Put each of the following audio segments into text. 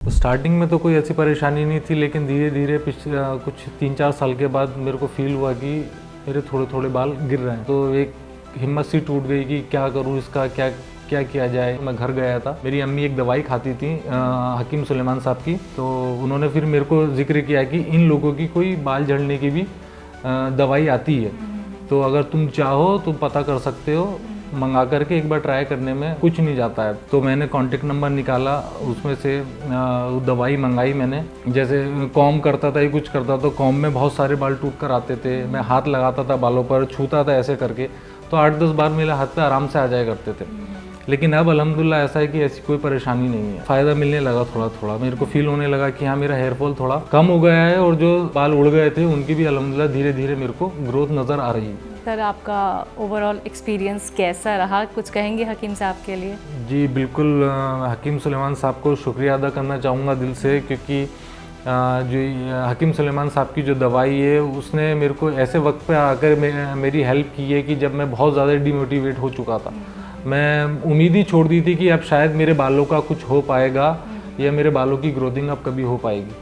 तो स्टार्टिंग में तो कोई ऐसी परेशानी नहीं थी, लेकिन धीरे धीरे पिछले कुछ 3-4 साल के बाद मेरे को फील हुआ कि मेरे थोड़े थोड़े बाल गिर रहे हैं। तो एक हिम्मत सी टूट गई कि क्या करूँ, इसका क्या क्या किया जाए। मैं घर गया था, मेरी अम्मी एक दवाई खाती थी हकीम सुलेमान साहब की। तो उन्होंने फिर मेरे को जिक्र किया कि इन लोगों की कोई बाल झड़ने की भी दवाई आती है, तो अगर तुम चाहो तो पता कर सकते हो, मंगा करके एक बार ट्राई करने में कुछ नहीं जाता है। तो मैंने कांटेक्ट नंबर निकाला, उसमें से दवाई मंगाई मैंने। जैसे कॉम करता था या कुछ करता तो कॉम में बहुत सारे बाल टूट कर आते थे। मैं हाथ लगाता था बालों पर, छूता था ऐसे करके, तो 8-10 बार मेरे हाथ पे आराम से आ जाया करते थे। लेकिन अब अल्हम्दुलिल्लाह ऐसा है कि ऐसी कोई परेशानी नहीं है। फ़ायदा मिलने लगा थोड़ा थोड़ा, मेरे को फील होने लगा कि हाँ मेरा हेयर फॉल थोड़ा कम हो गया है, और जो बाल उड़ गए थे उनकी भी अल्हम्दुलिल्लाह धीरे धीरे मेरे को ग्रोथ नज़र आ रही है। सर, आपका ओवरऑल एक्सपीरियंस कैसा रहा, कुछ कहेंगे हकीम साहब के लिए? जी बिल्कुल, हकीम सुलेमान साहब को शुक्रिया अदा करना चाहूँगा दिल से, क्योंकि जो हकीम सुलेमान साहब की जो दवाई है उसने मेरे को ऐसे वक्त पे आकर मेरी हेल्प की है कि जब मैं बहुत ज़्यादा डिमोटिवेट हो चुका था। मैं उम्मीद ही छोड़ दी थी कि अब शायद मेरे बालों का कुछ हो पाएगा या मेरे बालों की ग्रोथिंग अब कभी हो पाएगी।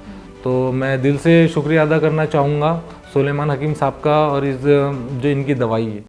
तो मैं दिल से शुक्रिया अदा करना चाहूँगा सुलेमान हकीम साहब का, और इस जो इनकी दवाई है।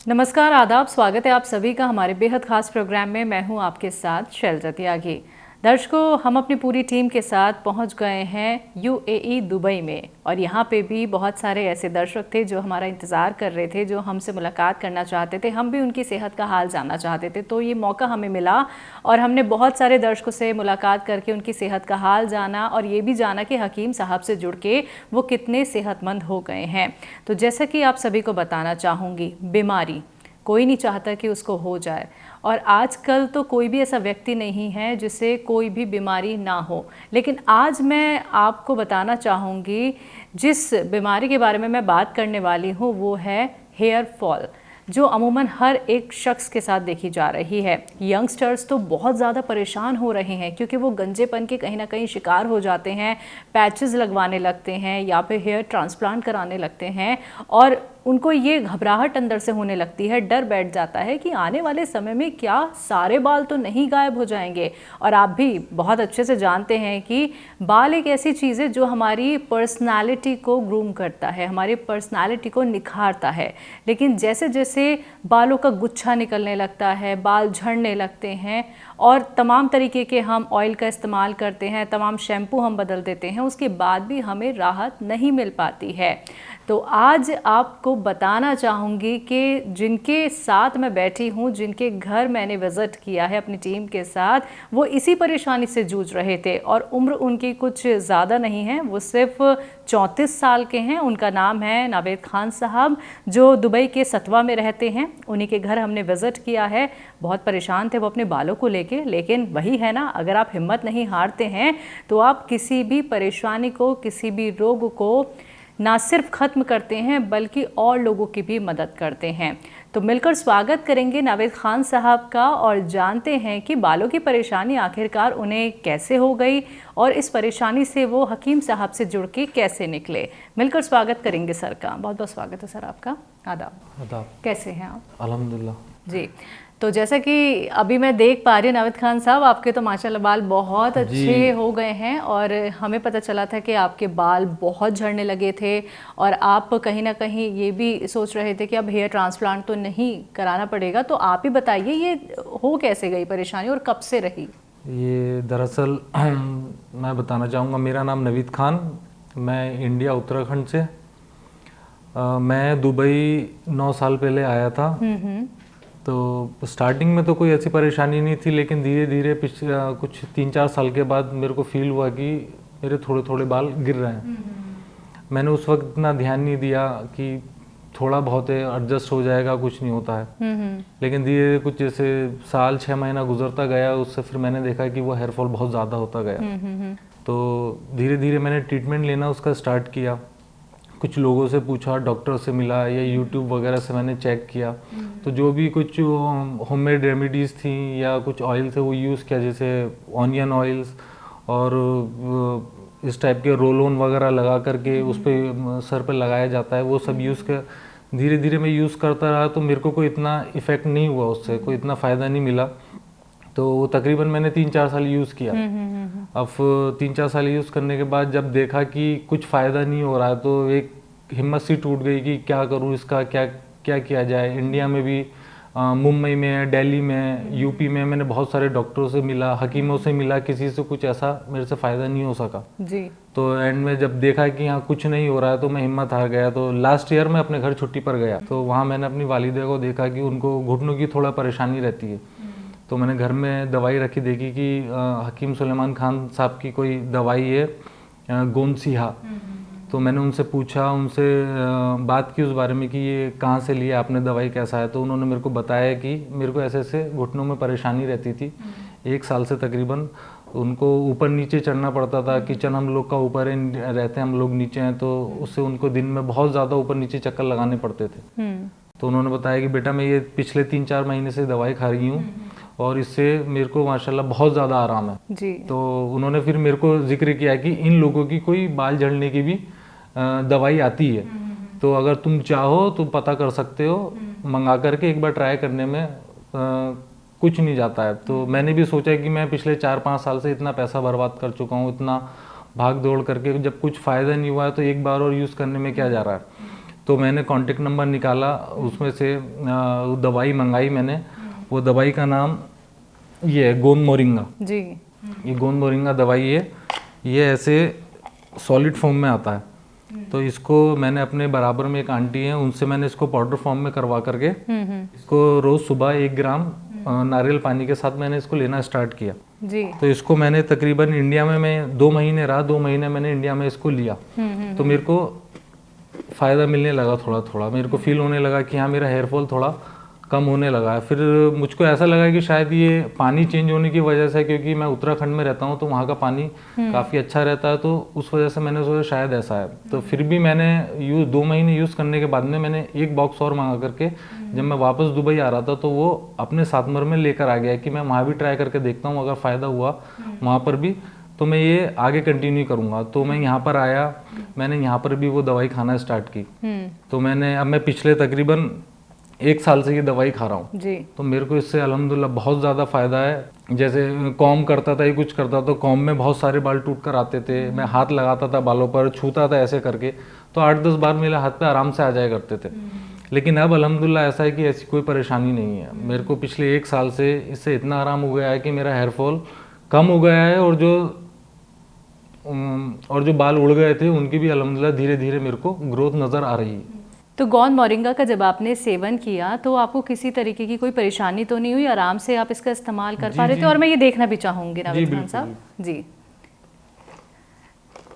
नमस्कार, आदाब, स्वागत है आप सभी का हमारे बेहद खास प्रोग्राम में। मैं हूं आपके साथ शैलजा त्यागी। दर्शकों, हम अपनी पूरी टीम के साथ पहुंच गए हैं यूएई दुबई में, और यहां पे भी बहुत सारे ऐसे दर्शक थे जो हमारा इंतज़ार कर रहे थे, जो हमसे मुलाकात करना चाहते थे। हम भी उनकी सेहत का हाल जानना चाहते थे, तो ये मौका हमें मिला और हमने बहुत सारे दर्शकों से मुलाकात करके उनकी सेहत का हाल जाना, और ये भी जाना कि हकीम साहब से जुड़ के वो कितने सेहतमंद हो गए हैं। तो जैसा कि आप सभी को बताना चाहूँगी, बीमारी कोई नहीं चाहता कि उसको हो जाए, और आजकल तो कोई भी ऐसा व्यक्ति नहीं है जिसे कोई भी बीमारी ना हो। लेकिन आज मैं आपको बताना चाहूँगी, जिस बीमारी के बारे में मैं बात करने वाली हूँ वो है हेयर फॉल, जो अमूमन हर एक शख्स के साथ देखी जा रही है। यंगस्टर्स तो बहुत ज़्यादा परेशान हो रहे हैं क्योंकि वो गंजेपन के कहीं ना कहीं शिकार हो जाते हैं, पैचेस लगवाने लगते हैं या फिर हेयर ट्रांसप्लांट कराने लगते हैं, और उनको ये घबराहट अंदर से होने लगती है, डर बैठ जाता है कि आने वाले समय में क्या सारे बाल तो नहीं गायब हो जाएंगे। और आप भी बहुत अच्छे से जानते हैं कि बाल एक ऐसी चीज़ है जो हमारी पर्सनालिटी को ग्रूम करता है, हमारी पर्सनालिटी को निखारता है। लेकिन जैसे जैसे बालों का गुच्छा निकलने लगता है, बाल झड़ने लगते हैं, और तमाम तरीके के हम ऑयल का इस्तेमाल करते हैं, तमाम शैम्पू हम बदल देते हैं, उसके बाद भी हमें राहत नहीं मिल पाती है। तो आज आपको बताना चाहूँगी कि जिनके साथ मैं बैठी हूँ, जिनके घर मैंने विज़िट किया है अपनी टीम के साथ, वो इसी परेशानी से जूझ रहे थे, और उम्र उनकी कुछ ज़्यादा नहीं है, वो सिर्फ 34 साल के हैं। उनका नाम है नावेद खान साहब, जो दुबई के सतवा में रहते हैं। उन्हीं के घर हमने विज़िट किया है। बहुत परेशान थे वो अपने बालों को लेके, लेकिन वही है ना, अगर आप हिम्मत नहीं हारते हैं तो आप किसी भी परेशानी को, किसी भी रोग को ना सिर्फ ख़त्म करते हैं बल्कि और लोगों की भी मदद करते हैं। तो मिलकर स्वागत करेंगे नावेद खान साहब का, और जानते हैं कि बालों की परेशानी आखिरकार उन्हें कैसे हो गई, और इस परेशानी से वो हकीम साहब से जुड़ के कैसे निकले। मिलकर स्वागत करेंगे सर का। बहुत बहुत स्वागत है सर आपका। आदाब। आदाब। कैसे हैं आप? अल्हम्दुलिल्लाह जी। तो जैसा कि अभी मैं देख पा रही हूँ नावेद खान साहब, आपके तो माशाल्लाह बाल बहुत अच्छे हो गए हैं, और हमें पता चला था कि आपके बाल बहुत झड़ने लगे थे, और आप कहीं ना कहीं ये भी सोच रहे थे कि अब हेयर ट्रांसप्लांट तो नहीं कराना पड़ेगा। तो आप ही बताइए, ये हो कैसे गई परेशानी और कब से रही? ये दरअसल मैं बताना चाहूँगा, मेरा नाम नवीद खान, मैं इंडिया उत्तराखंड से मैं दुबई 9 साल पहले आया था। तो स्टार्टिंग में तो कोई ऐसी परेशानी नहीं थी, लेकिन धीरे धीरे पिछले कुछ 3-4 साल के बाद मेरे को फील हुआ कि मेरे थोड़े थोड़े बाल गिर रहे हैं। मैंने उस वक्त इतना ध्यान नहीं दिया कि थोड़ा बहुत है, एडजस्ट हो जाएगा, कुछ नहीं होता है। लेकिन धीरे धीरे कुछ जैसे साल 6 महीना गुजरता गया, उससे फिर मैंने देखा कि वो हेयर फॉल बहुत ज़्यादा होता गया। तो धीरे धीरे मैंने ट्रीटमेंट लेना उसका स्टार्ट किया। कुछ लोगों से पूछा, डॉक्टर से मिला, या यूट्यूब वगैरह से मैंने चेक किया। तो जो भी कुछ होममेड रेमेडीज़ थी या कुछ ऑयल थे वो यूज़ किया, जैसे ऑनियन ऑयल्स और इस टाइप के रोल ऑन वगैरह लगा करके उस पर सर पे लगाया जाता है, वो सब यूज़ कर धीरे धीरे मैं यूज़ करता रहा। तो मेरे को कोई इतना इफ़ेक्ट नहीं हुआ, उससे कोई इतना फ़ायदा नहीं मिला। तो वो तकरीबन मैंने 3-4 साल यूज़ किया। अब 3-4 साल यूज़ करने के बाद जब देखा कि कुछ फ़ायदा नहीं हो रहा है तो एक हिम्मत सी टूट गई कि क्या करूँ, इसका क्या क्या किया जाए। इंडिया में भी मुंबई में, दिल्ली में, यूपी में मैंने बहुत सारे डॉक्टरों से मिला, हकीमों से मिला, किसी से कुछ ऐसा मेरे से फ़ायदा नहीं हो सका जी। तो एंड में जब देखा कि यहाँ कुछ नहीं हो रहा है तो मैं हिम्मत हार गया। तो लास्ट ईयर मैं अपने घर छुट्टी पर गया तो वहाँ मैंने अपनी वालिदा को देखा कि उनको घुटनों की थोड़ा परेशानी रहती है। तो मैंने घर में दवाई रखी, देखी कि हकीम सुलेमान खान साहब की कोई दवाई है गोंदसिहा। तो मैंने उनसे पूछा, उनसे बात की उस बारे में कि ये कहाँ से लिया आपने, दवाई कैसा है। तो उन्होंने मेरे को बताया कि मेरे को ऐसे ऐसे घुटनों में परेशानी रहती थी 1 साल से तकरीबन। उनको ऊपर नीचे चढ़ना पड़ता था, किचन हम लोग का ऊपर रहते हैं, हम लोग नीचे हैं, तो उससे उनको दिन में बहुत ज़्यादा ऊपर नीचे चक्कर लगाने पड़ते थे। तो उन्होंने बताया कि बेटा मैं ये पिछले 3-4 महीने से दवाई खा रही हूँ और इससे मेरे को माशाल्लाह बहुत ज़्यादा आराम है जी। तो उन्होंने फिर मेरे को जिक्र किया कि इन लोगों की कोई बाल झड़ने की भी दवाई आती है, तो अगर तुम चाहो तो पता कर सकते हो, मंगा करके एक बार ट्राई करने में कुछ नहीं जाता है। तो मैंने भी सोचा कि मैं पिछले 4-5 साल से इतना पैसा बर्बाद कर चुका हूँ, इतना भाग दौड़ करके, जब कुछ फ़ायदा नहीं हुआ है तो एक बार और यूज़ करने में क्या जा रहा है। तो मैंने कॉन्टेक्ट नंबर निकाला, उसमें से दवाई मंगाई मैंने। वो दवाई का नाम ये है गोंद मोरिंगा जी। ये गोंद मोरिंगा दवाई है, ये ऐसे सॉलिड फॉर्म में आता है। तो इसको मैंने अपने बराबर में एक आंटी है, उनसे मैंने इसको पाउडर फॉर्म में करवा करके इसको रोज़ सुबह 1 ग्राम नारियल पानी के साथ मैंने इसको लेना स्टार्ट किया जी। तो इसको मैंने तकरीबन इंडिया में मैं 2 महीने रहा, 2 महीने मैंने इंडिया में इसको लिया। तो मेरे को फ़ायदा मिलने लगा, थोड़ा थोड़ा मेरे को फील होने लगा कि हाँ मेरा हेयर फॉल थोड़ा कम होने लगा है। फिर मुझको ऐसा लगा कि शायद ये पानी चेंज होने की वजह से, क्योंकि मैं उत्तराखंड में रहता हूँ तो वहाँ का पानी काफ़ी अच्छा रहता है, तो उस वजह से मैंने सोचा शायद ऐसा है। तो फिर भी मैंने 2 महीने यूज़ करने के बाद में मैंने 1 बॉक्स और मंगा करके जब मैं वापस दुबई आ रहा था तो वो अपने साथमर में लेकर आ गया कि मैं वहाँ भी ट्राई करके देखता हूँ, अगर फ़ायदा हुआ वहाँ पर भी तो मैं ये आगे कंटिन्यू करूँगा। तो मैं यहाँ पर आया, मैंने यहाँ पर भी वो दवाई खाना स्टार्ट की। तो अब मैं पिछले तकरीबन 1 साल से ये दवाई खा रहा हूँ जी। तो मेरे को इससे अल्हम्दुलिल्लाह बहुत ज़्यादा फ़ायदा है। जैसे कॉम करता था या कुछ करता तो कॉम में बहुत सारे बाल टूट कर आते थे, मैं हाथ लगाता था बालों पर, छूता था ऐसे करके, तो 8-10 बार मेरे हाथ पे आराम से आ जाया करते थे। लेकिन अब अल्हम्दुलिल्लाह ऐसा है कि ऐसी कोई परेशानी नहीं है। मेरे को पिछले 1 साल से इससे इतना आराम हो गया है कि मेरा हेयर फॉल कम हो गया है, और जो बाल उड़ गए थे उनकी भी अल्हम्दुलिल्लाह धीरे धीरे मेरे को ग्रोथ नज़र आ रही है। तो गोंद मोरिंगा का जब आपने सेवन किया तो आपको किसी तरीके की कोई परेशानी तो नहीं हुई, आराम से आप इसका इस्तेमाल कर पा रहे थे? और मैं ये देखना भी चाहूँगी नाविद खान साहब जी,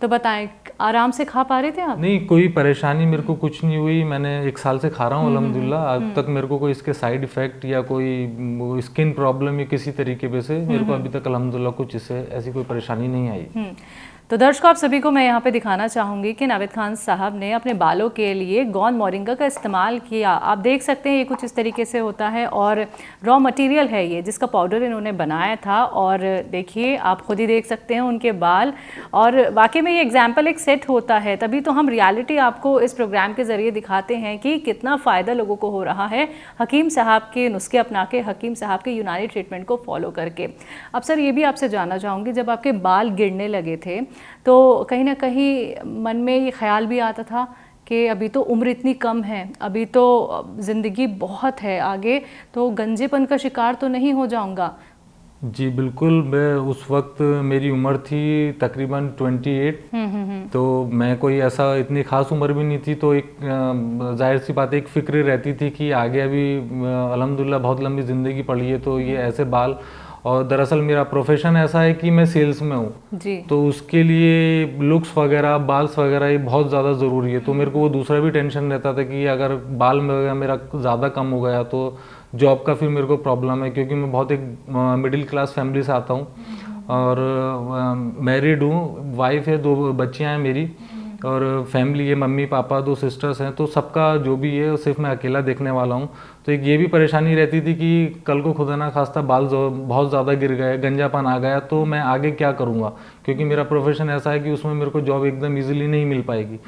तो बताएं आराम से खा पा रहे थे आप? नहीं, कोई परेशानी मेरे को कुछ नहीं हुई। मैंने 1 साल से खा रहा हूँ अल्हम्दुलिल्लाह, आज तक मेरे को कोई इसके साइड इफेक्ट या कोई स्किन प्रॉब्लम या किसी तरीके से मेरे को अभी तक अल्हम्दुलिल्लाह कुछ इससे ऐसी कोई परेशानी नहीं आई। तो दर्शकों आप सभी को मैं यहाँ पे दिखाना चाहूँगी कि नाविद खान साहब ने अपने बालों के लिए गोंद मोरिंगा का इस्तेमाल किया। आप देख सकते हैं ये कुछ इस तरीके से होता है और रॉ मटेरियल है ये जिसका पाउडर इन्होंने बनाया था। और देखिए आप खुद ही देख सकते हैं उनके बाल, और वाकई में ये एग्जाम्पल एक सेट होता है, तभी तो हम रियलिटी आपको इस प्रोग्राम के ज़रिए दिखाते हैं कि कितना फ़ायदा लोगों को हो रहा है हकीम साहब के नुस्खे अपना के, हकीम साहब के यूनानी ट्रीटमेंट को फॉलो करके। अब सर ये भी आपसे जानना चाहूँगी, जब आपके बाल गिरने लगे थे तो कहीं ना कहीं मन में ये ख्याल भी आता था कि अभी तो उम्र इतनी कम है, अभी तो ज़िंदगी बहुत है आगे, तो गंजेपन का शिकार तो नहीं हो जाऊंगा? जी बिल्कुल, मैं उस वक्त मेरी उम्र थी तकरीबन 28। तो मैं कोई ऐसा इतनी खास उम्र भी नहीं थी, तो एक जाहिर सी बात एक फिक्र रहती थी कि आगे अभी अल्हम्दुलिल्लाह बहुत लंबी ज़िंदगी पड़ी है, तो ये ऐसे बाल, और दरअसल मेरा प्रोफेशन ऐसा है कि मैं सेल्स में हूँ जी, तो उसके लिए लुक्स वगैरह, बाल्स वगैरह ये बहुत ज़्यादा ज़रूरी है। तो मेरे को वो दूसरा भी टेंशन रहता था कि अगर बाल में मेरा ज़्यादा कम हो गया तो जॉब का फिर मेरे को प्रॉब्लम है, क्योंकि मैं बहुत एक मिडिल क्लास फैमिली से आता हूँ और मैरिड हूँ, वाइफ है, 2 बच्चियाँ हैं मेरी, और फैमिली है, मम्मी पापा 2 सिस्टर्स हैं, तो सबका जो भी है सिर्फ मैं अकेला देखने वाला हूँ। तो एक ये भी परेशानी रहती थी कि कल को खुदा ना खास्ता बाल बहुत ज़्यादा गिर गए, गंजापन आ गया, तो मैं आगे क्या करूँगा, क्योंकि मेरा प्रोफेशन ऐसा है कि उसमें मेरे को जॉब एकदम ईजिली नहीं मिल पाएगी।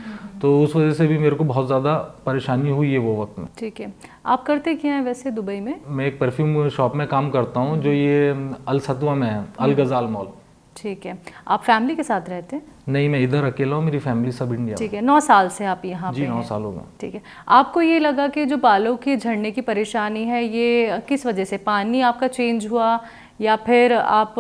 तो उस वजह से भी मेरे को बहुत ज़्यादा परेशानी हुई है वो वक्त में। ठीक है, आप करते क्या हैं वैसे दुबई में? मैं एक परफ्यूम शॉप में काम करता हूँ, जो ये अल सतवा में है, अल गजाल मॉल। ठीक है, आप फैमिली के साथ रहते हैं? नहीं, मैं इधर अकेला हूँ, मेरी फैमिली सब इंडिया में। ठीक है, 9 साल से आप यहाँ पे जी, 9 हैं। साल हो गए। ठीक है, आपको ये लगा कि जो बालों के झड़ने की परेशानी है ये किस वजह से, पानी आपका चेंज हुआ या फिर आप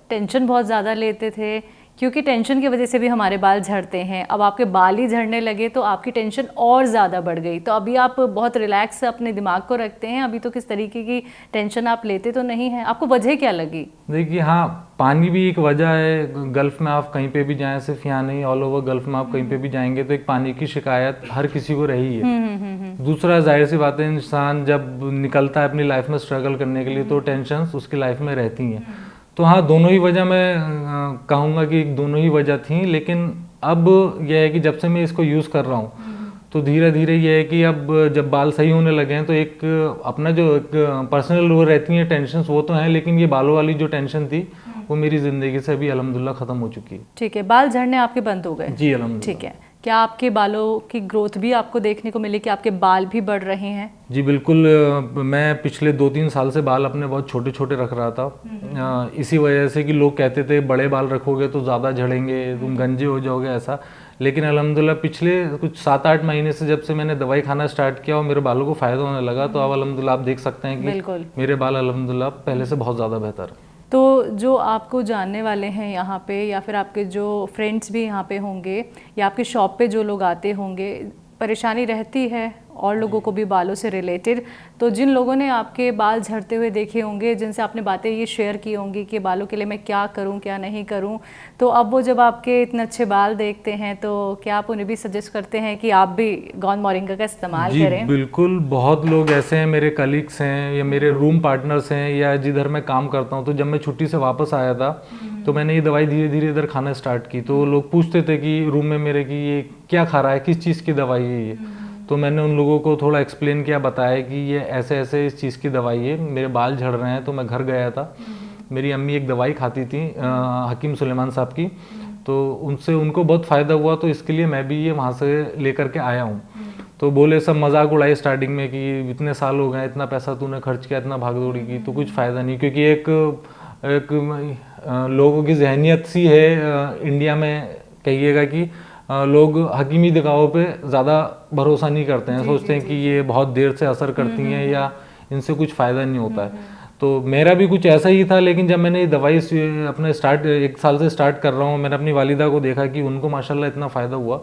टेंशन बहुत ज़्यादा लेते थे? क्योंकि टेंशन की वजह से भी हमारे बाल झड़ते हैं। अब आपके बाल ही झड़ने लगे तो आपकी टेंशन और ज़्यादा बढ़ गई। तो अभी आप बहुत रिलैक्स अपने दिमाग को रखते हैं, अभी तो किस तरीके की टेंशन आप लेते तो नहीं हैं। आपको वजह क्या लगी? देखिए, हाँ, पानी भी एक वजह है। गल्फ़ में आप कहीं पे भी जाएं, सिर्फ यहाँ नहीं, ऑल ओवर गल्फ़ में आप कहीं पे भी जाएंगे तो एक पानी की शिकायत हर किसी को रही है। दूसरा, जाहिर सी बात है, इंसान जब निकलता है अपनी लाइफ में स्ट्रगल करने के लिए तो टेंशन उसकी लाइफ में रहती हैं। तो हाँ, दोनों ही वजह मैं कहूँगा कि दोनों ही वजह थी। लेकिन अब यह है कि जब से मैं इसको यूज़ कर रहा हूँ तो धीरे धीरे ये है कि अब जब बाल सही होने लगे हैं तो एक अपना जो एक पर्सनल वो रहती हैं टेंशन्स, वो तो हैं, लेकिन ये बालों वाली जो टेंशन थी वो मेरी ज़िंदगी से अभी अल्हम्दुलिल्लाह ख़त्म हो चुकी है। ठीक है, बाल झड़ने आपके बंद हो गए? जी, अल्हम्दुलिल्लाह। ठीक है, क्या आपके बालों की ग्रोथ भी आपको देखने को मिली कि आपके बाल भी बढ़ रहे हैं? जी बिल्कुल। मैं पिछले 2-3 साल से बाल अपने बहुत छोटे छोटे रख रहा था, इसी वजह से कि लोग कहते थे बड़े बाल रखोगे तो ज़्यादा झड़ेंगे, तुम गंजे हो जाओगे, ऐसा। लेकिन अल्हम्दुलिल्लाह पिछले कुछ 7-8 महीने से जब से मैंने दवाई खाना स्टार्ट किया और मेरे बालों को फ़ायदा होने लगा, तो अब अल्हम्दुलिल्लाह आप देख सकते हैं कि मेरे बाल अल्हम्दुलिल्लाह पहले से बहुत ज़्यादा बेहतर है। तो जो आपको जानने वाले हैं यहाँ पे, या फिर आपके जो फ्रेंड्स भी यहाँ पे होंगे या आपके शॉप पे जो लोग आते होंगे, परेशानी रहती है और लोगों को भी बालों से रिलेटेड, तो जिन लोगों ने आपके बाल झड़ते हुए देखे होंगे, जिनसे आपने बातें ये शेयर की होंगी कि बालों के लिए मैं क्या करूं क्या नहीं करूं, तो अब वो जब आपके इतने अच्छे बाल देखते हैं तो क्या आप उन्हें भी सजेस्ट करते हैं कि आप भी गॉन मोरिंगा का इस्तेमाल करें? जी बिल्कुल। बहुत लोग ऐसे हैं, मेरे कलीग्स हैं या मेरे रूम पार्टनर्स हैं या जिधर मैं काम करता हूँ, तो जब मैं छुट्टी से वापस आया था तो मैंने ये दवाई धीरे धीरे इधर खाना स्टार्ट की। तो लोग पूछते थे कि रूम में मेरे कि ये क्या खा रहा है, किस चीज़ की दवाई है ये। तो मैंने उन लोगों को थोड़ा एक्सप्लेन किया, बताया कि ये ऐसे ऐसे इस चीज़ की दवाई है, मेरे बाल झड़ रहे हैं। तो मैं घर गया था, मेरी अम्मी एक दवाई खाती थी हकीम सुलेमान साहब की, तो उनसे उनको बहुत फ़ायदा हुआ, तो इसके लिए मैं भी ये वहाँ से लेकर के आया हूँ। तो बोले, सब मजाक उड़ाई स्टार्टिंग में कि इतने साल हो गए, इतना पैसा तूने खर्च किया, इतना भागदौड़ी की, तो कुछ फ़ायदा नहीं। क्योंकि एक लोगों की जहनियत सी है इंडिया में, कहिएगा कि लोग हकीमी दवाओं पे ज़्यादा भरोसा नहीं करते हैं, सोचते हैं कि ये बहुत देर से असर करती हैं या इनसे कुछ फ़ायदा नहीं होता है। तो मेरा भी कुछ ऐसा ही था। लेकिन जब मैंने ये दवाई अपने 1 साल से स्टार्ट कर रहा हूँ, मैंने अपनी वालिदा को देखा कि उनको माशाल्लाह इतना फ़ायदा हुआ,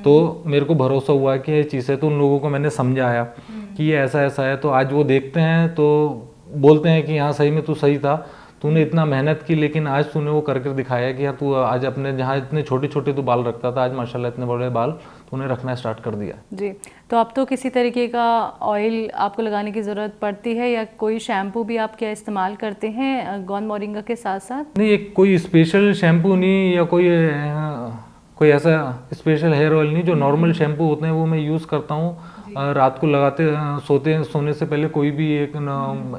तो मेरे को भरोसा हुआ कि ये चीज़ है। तो उन लोगों को मैंने समझाया कि ये ऐसा ऐसा है, तो आज वो देखते हैं तो बोलते हैं कि हाँ सही में तू सही था, तूने इतना मेहनत की, लेकिन आज तूने वो करके दिखाया कि हाँ तू आज अपने जहाँ इतने छोटे छोटे तू बाल रखता था, आज माशाल्लाह इतने बड़े बाल तूने रखना स्टार्ट कर दिया। जी, तो अब तो किसी तरीके का ऑयल आपको लगाने की ज़रूरत पड़ती है या कोई शैम्पू भी आप क्या इस्तेमाल करते हैं गॉन मोरिंगा के साथ साथ? नहीं, एक कोई स्पेशल शैम्पू नहीं या कोई ऐसा स्पेशल हेयर ऑयल नहीं, जो नॉर्मल शैम्पू होते हैं वो मैं यूज़ करता हूँ। रात को सोने से पहले कोई भी एक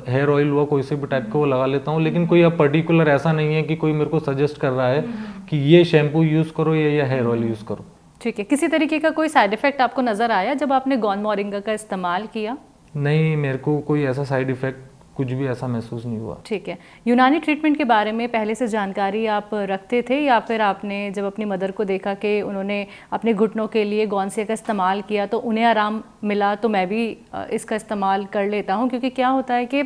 हेयर ऑयल हुआ कोई से भी टाइप का वो लगा लेता हूँ। लेकिन कोई अब पर्टिकुलर ऐसा नहीं है कि कोई मेरे को सजेस्ट कर रहा है कि ये शैम्पू यूज़ करो या ये हेयर ऑयल यूज़ करो। ठीक है, किसी तरीके का कोई साइड इफेक्ट आपको नज़र आया जब आपने गॉन मोरिंगा का इस्तेमाल किया? नहीं, मेरे को कोई ऐसा साइड इफेक्ट कुछ भी ऐसा महसूस नहीं हुआ। ठीक है, यूनानी ट्रीटमेंट के बारे में पहले से जानकारी आप रखते थे या फिर आपने जब अपनी मदर को देखा कि उन्होंने अपने घुटनों के लिए गॉन्सिया का इस्तेमाल किया तो उन्हें आराम मिला, तो मैं भी इसका इस्तेमाल कर लेता हूँ? क्योंकि क्या होता है कि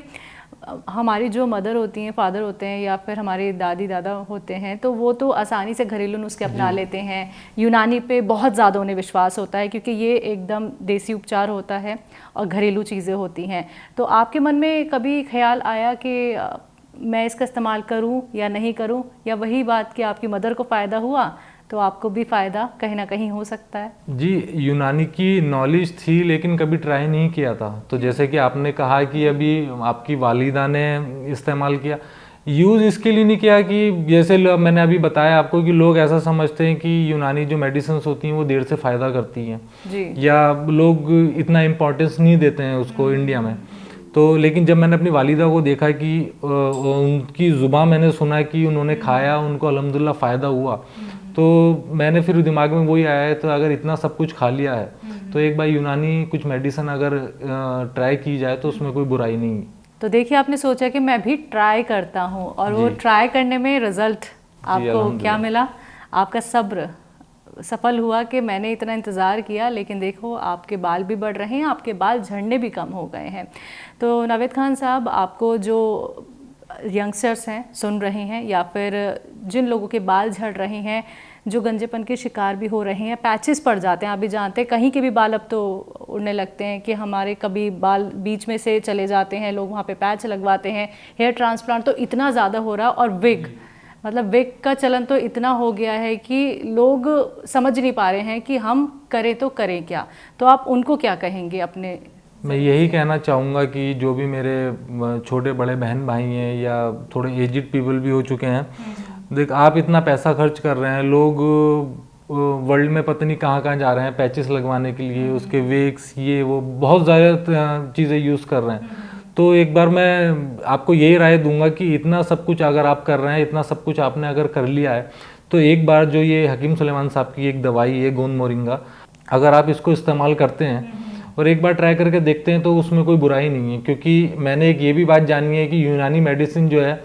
हमारी जो मदर होती हैं, फादर होते हैं या फिर हमारे दादी दादा होते हैं, तो वो तो आसानी से घरेलू नुस्खे अपना लेते हैं। यूनानी पे बहुत ज़्यादा उन्हें विश्वास होता है क्योंकि ये एकदम देसी उपचार होता है और घरेलू चीज़ें होती हैं। तो आपके मन में कभी ख्याल आया कि मैं इसका इस्तेमाल करूं या नहीं करूं, या वही बात कि आपकी मदर को फ़ायदा हुआ तो आपको भी फ़ायदा कहीं ना कहीं हो सकता है? जी, यूनानी की नॉलेज थी लेकिन कभी ट्राई नहीं किया था। तो जैसे कि आपने कहा कि अभी आपकी वालिदा ने इस्तेमाल किया, यूज़ इसके लिए नहीं किया कि जैसे मैंने अभी बताया आपको कि लोग ऐसा समझते हैं कि यूनानी जो मेडिसिन होती हैं वो देर से फ़ायदा करती हैं जी। या लोग इतना इम्पोर्टेंस नहीं देते हैं उसको इंडिया में। तो लेकिन जब मैंने अपनी वालिदा को देखा कि उनकी ज़ुबान मैंने सुना कि उन्होंने खाया, उनको अल्हम्दुलिल्लाह फ़ायदा हुआ, तो मैंने फिर दिमाग में वही आया है, तो अगर इतना सब कुछ खा लिया है तो एक बार यूनानी कुछ मेडिसिन अगर ट्राई की जाए तो उसमें कोई बुराई नहीं है। तो देखिए, आपने सोचा कि मैं भी ट्राई करता हूँ और वो ट्राई करने में रिजल्ट आपको क्या मिला? आपका सब्र सफल हुआ कि मैंने इतना इंतज़ार किया, लेकिन देखो आपके बाल भी बढ़ रहे हैं, आपके बाल झड़ने भी कम हो गए हैं। तो नावेद खान साहब, आपको जो यंगस्टर्स हैं सुन रहे हैं या फिर जिन लोगों के बाल झड़ रहे हैं, जो गंजेपन के शिकार भी हो रहे हैं, पैचेस पड़ जाते हैं, आप भी जानते हैं कहीं के भी बाल अब तो उड़ने लगते हैं कि हमारे कभी बाल बीच में से चले जाते हैं, लोग वहाँ पे पैच लगवाते हैं। हेयर ट्रांसप्लांट तो इतना ज़्यादा हो रहा, और विग, मतलब विग का चलन तो इतना हो गया है कि लोग समझ नहीं पा रहे हैं कि हम करें तो करें क्या। तो आप उनको क्या कहेंगे अपने? मैं यही कहना चाहूँगा कि जो भी मेरे छोटे बड़े बहन भाई हैं या थोड़े एजिड पीपल भी हो चुके हैं, देख आप इतना पैसा खर्च कर रहे हैं, लोग वर्ल्ड में पता नहीं कहाँ कहाँ जा रहे हैं पैचेस लगवाने के लिए, उसके विग्स ये वो बहुत ज़्यादा चीज़ें यूज़ कर रहे हैं। तो एक बार मैं आपको यही राय दूंगा कि इतना सब कुछ अगर आप कर रहे हैं, इतना सब कुछ आपने अगर कर लिया है, तो एक बार जो ये हकीम सुलेमान साहब की एक दवाई है गोंद मोरिंगा, अगर आप इसको इस्तेमाल करते हैं और एक बार ट्राई करके देखते हैं तो उसमें कोई बुराई नहीं है। क्योंकि मैंने एक ये भी बात जानी है कि यूनानी मेडिसिन जो है,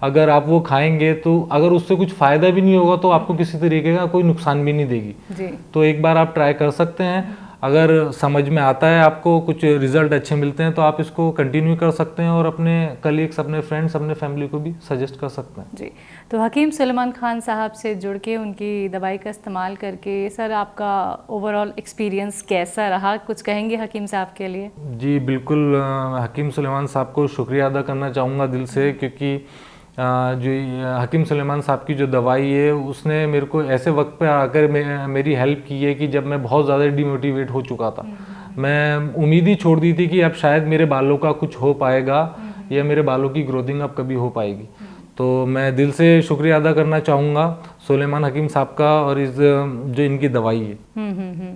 अगर आप वो खाएंगे तो अगर उससे कुछ फ़ायदा भी नहीं होगा तो आपको किसी तरीके का कोई नुकसान भी नहीं देगी जी। तो एक बार आप ट्राई कर सकते हैं। अगर समझ में आता है, आपको कुछ रिजल्ट अच्छे मिलते हैं, तो आप इसको कंटिन्यू कर सकते हैं और अपने कलीग्स, अपने फ्रेंड्स, अपने फैमिली को भी सजेस्ट कर सकते हैं। जी। तो हकीम सुलेमान खान साहब से जुड़ के उनकी दवाई का इस्तेमाल करके सर आपका ओवरऑल एक्सपीरियंस कैसा रहा, कुछ कहेंगे हकीम साहब के लिए? जी बिल्कुल, हकीम सुलेमान साहब को शुक्रिया अदा करना चाहूँगा दिल से, क्योंकि जो हकीम सुलेमान साहब की जो दवाई है उसने मेरे को ऐसे वक्त पे आकर मेरी हेल्प की है कि जब मैं बहुत ज़्यादा डिमोटिवेट हो चुका था, मैं उम्मीद ही छोड़ दी थी कि अब शायद मेरे बालों का कुछ हो पाएगा या मेरे बालों की ग्रोथिंग अब कभी हो पाएगी। तो मैं दिल से शुक्रिया अदा करना चाहूँगा सुलेमान हकीम साहब का और इस जो इनकी दवाई है।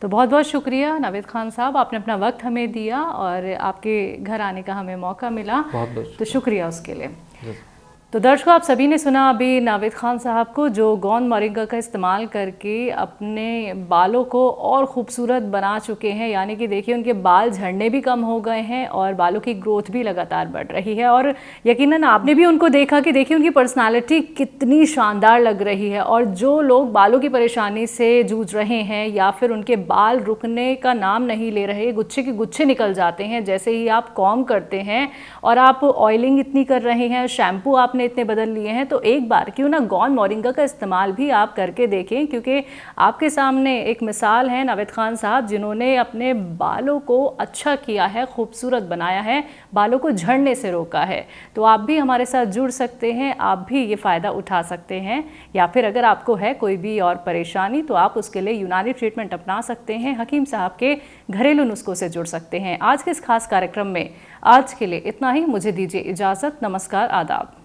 तो बहुत बहुत शुक्रिया नावेद खान साहब, आपने अपना वक्त हमें दिया और आपके घर आने का हमें मौका मिला, बहुत बहुत तो शुक्रिया उसके लिए। तो दर्शकों, आप सभी ने सुना अभी नावेद खान साहब को, जो गोंद मोरिंगा का इस्तेमाल करके अपने बालों को और ख़ूबसूरत बना चुके हैं। यानी कि देखिए उनके बाल झड़ने भी कम हो गए हैं और बालों की ग्रोथ भी लगातार बढ़ रही है। और यकीनन आपने भी उनको देखा कि देखिए उनकी पर्सनालिटी कितनी शानदार लग रही है। और जो लोग बालों की परेशानी से जूझ रहे हैं या फिर उनके बाल रुकने का नाम नहीं ले रहे, गुच्छे के गुच्छे निकल जाते हैं जैसे ही आप कॉम करते हैं, और आप ऑयलिंग इतनी कर रहे हैं, शैम्पू आपने इतने बदल लिए हैं, तो एक बार क्यों ना गोंद मोरिंगा का इस्तेमाल भी आप करके देखें। क्योंकि आपके सामने एक मिसाल है नावेद खान साहब, जिन्होंने अपने बालों को अच्छा किया है, खूबसूरत बनाया है, बालों को झड़ने से रोका है। तो आप भी हमारे साथ जुड़ सकते हैं, आप भी ये फ़ायदा उठा सकते हैं। या फिर अगर आपको है कोई भी और परेशानी, तो आप उसके लिए यूनानी ट्रीटमेंट अपना सकते हैं, हकीम साहब के घरेलू नुस्खों से जुड़ सकते हैं। आज के इस खास कार्यक्रम में आज के लिए इतना ही। मुझे दीजिए इजाज़त। नमस्कार, आदाब।